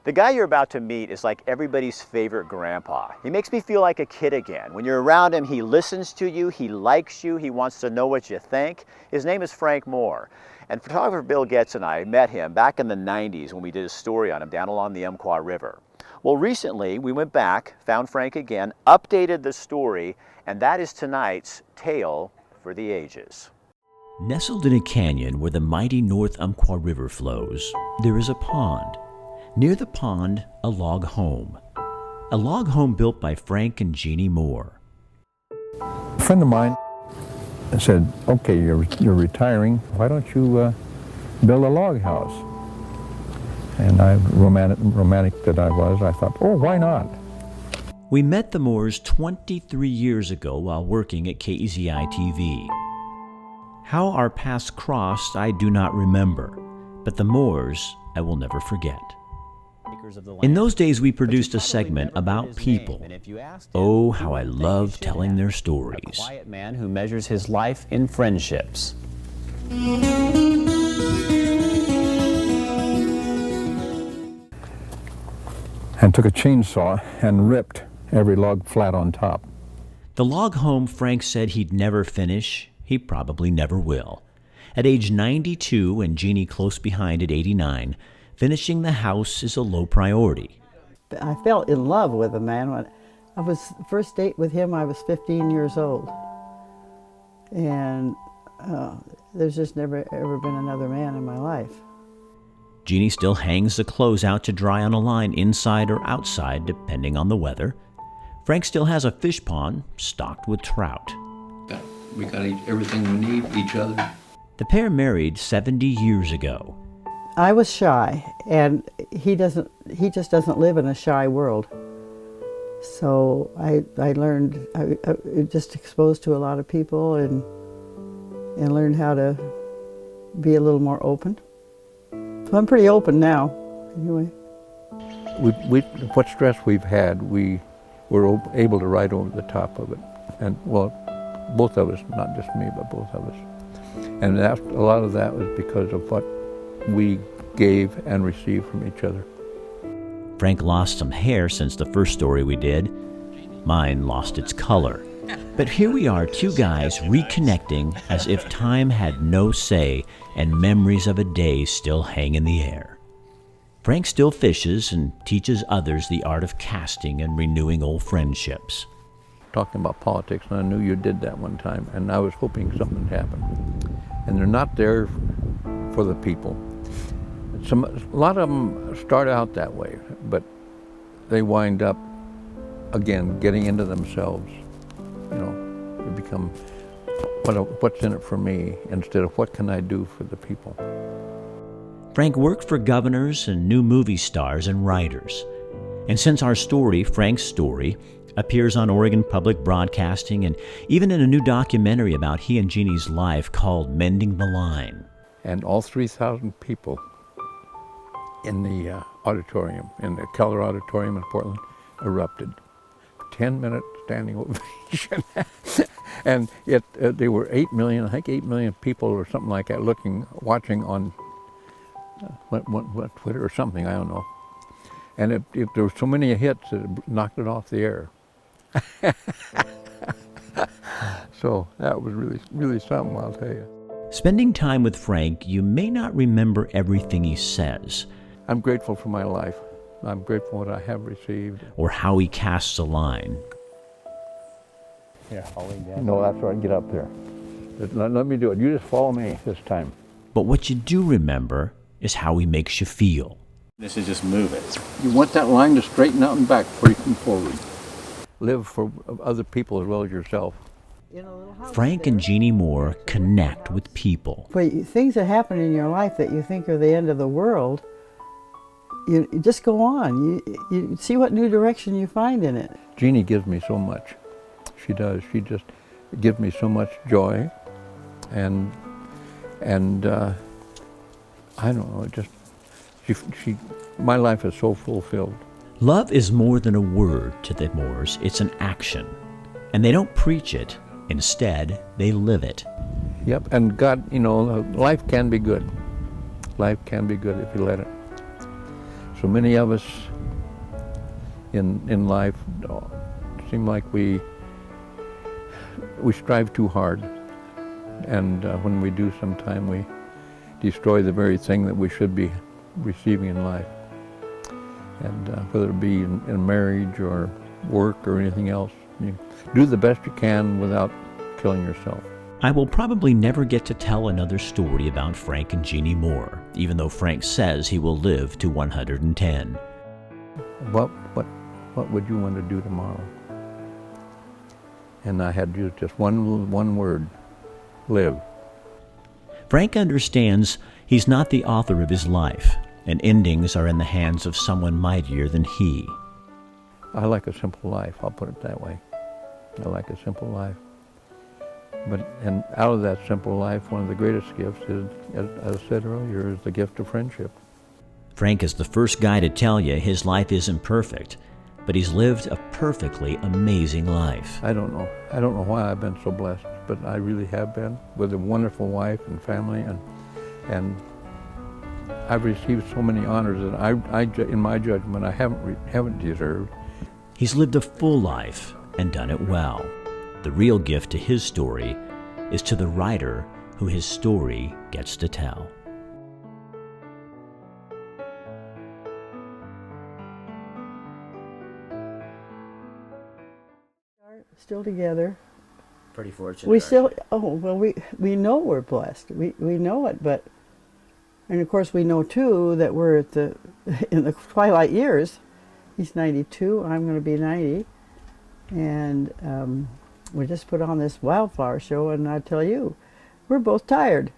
The guy you're about to meet is like everybody's favorite grandpa. He makes me feel like a kid again. When you're around him, he listens to you, he likes you, he wants to know what you think. His name is Frank Moore. And photographer Bill Getz and I met him back in the 90s when we did a story on him down along the Umpqua River. Well, recently we went back, found Frank again, updated the story, and that is tonight's Tale for the Ages. Nestled in a canyon where the mighty North Umpqua River flows, there is a pond. Near the pond, a log home. A log home built by Frank and Jeannie Moore. A friend of mine said, okay, you're retiring, why don't you build a log house? And I, romantic that I was, I thought, oh, why not? We met the Moores 23 years ago while working at KEZI TV. How our paths crossed, I do not remember, but the Moores I will never forget. In those days, we produced a segment about people. Oh, how I love telling their stories. A quiet man who measures his life in friendships. And took a chainsaw and ripped every log flat on top. The log home Frank said he'd never finish, he probably never will. At age 92 and Jeannie close behind at 89, finishing the house is a low priority. I fell in love with a man. When I was first date with him, I was 15 years old. And there's just never ever been another man in my life. Jeannie still hangs the clothes out to dry on a line inside or outside, depending on the weather. Frank still has a fish pond stocked with trout. We got everything we need, each other. The pair married 70 years ago. I was shy, and he just doesn't live in a shy world. So I learned, I just exposed to a lot of people and learned how to be a little more open. So I'm pretty open now, anyway. What stress we've had, we were able to ride over the top of it. And well, both of us, not just me, but both of us. And a lot of that was because of what we gave and received from each other. Frank lost some hair since the first story we did. Mine lost its color. But here we are, two guys reconnecting as if time had no say and memories of a day still hang in the air. Frank still fishes and teaches others the art of casting and renewing old friendships. Talking about politics, and I knew you did that one time, and I was hoping something would happen. And they're not there for the people. A lot of them start out that way, but they wind up, again, getting into themselves. You know, they become, what's in it for me, instead of what can I do for the people. Frank worked for governors and new movie stars and writers. And since our story, Frank's story, appears on Oregon Public Broadcasting and even in a new documentary about he and Jeannie's life called Mending the Line. And all 3,000 people in the auditorium, in the Keller Auditorium in Portland, erupted. 10-minute standing ovation. And there were 8 million, I think 8 million people or something like that watching on what Twitter or something, I don't know. And there were so many hits that it knocked it off the air. So that was really, really something, I'll tell you. Spending time with Frank, you may not remember everything he says. I'm grateful for my life. I'm grateful for what I have received. Or how he casts a line. Here, I'll lean down. No, that's right, get up there. Let me do it. You just follow me this time. But what you do remember is how he makes you feel. This is just moving. You want that line to straighten out and back before you come forward. Live for other people as well as yourself. Frank and Jeannie Moore connect with people. But things that happen in your life that you think are the end of the world, you just go on. You see what new direction you find in it. Jeannie gives me so much. She does. She just gives me so much joy, and I don't know. My life is so fulfilled. Love is more than a word to the Moores. It's an action, and they don't preach it. Instead, they live it. Yep. And God, life can be good. Life can be good if you let it. So many of us in life seem like we strive too hard, and when we do, sometime we destroy the very thing that we should be receiving in life. And whether it be in marriage or work or anything else, you do the best you can without killing yourself. I will probably never get to tell another story about Frank and Jeannie Moore, even though Frank says he will live to 110. What would you want to do tomorrow? And I had used just one word: live. Frank understands he's not the author of his life, and endings are in the hands of someone mightier than he. I like a simple life, I'll put it that way. I like a simple life. And out of that simple life, one of the greatest gifts is, as I said earlier, is the gift of friendship. Frank is the first guy to tell you his life isn't perfect, but he's lived a perfectly amazing life. I don't know why I've been so blessed, but I really have been, with a wonderful wife and family, and I've received so many honors that I in my judgment, I haven't deserved. He's lived a full life and done it well. The real gift to his story is to the writer who his story gets to tell. Still together. Pretty fortunate. We still, we know we're blessed. We know it, but, and of course we know too that we're in the twilight years. He's 92, I'm going to be 90, and we just put on this wildflower show, and I tell you, we're both tired.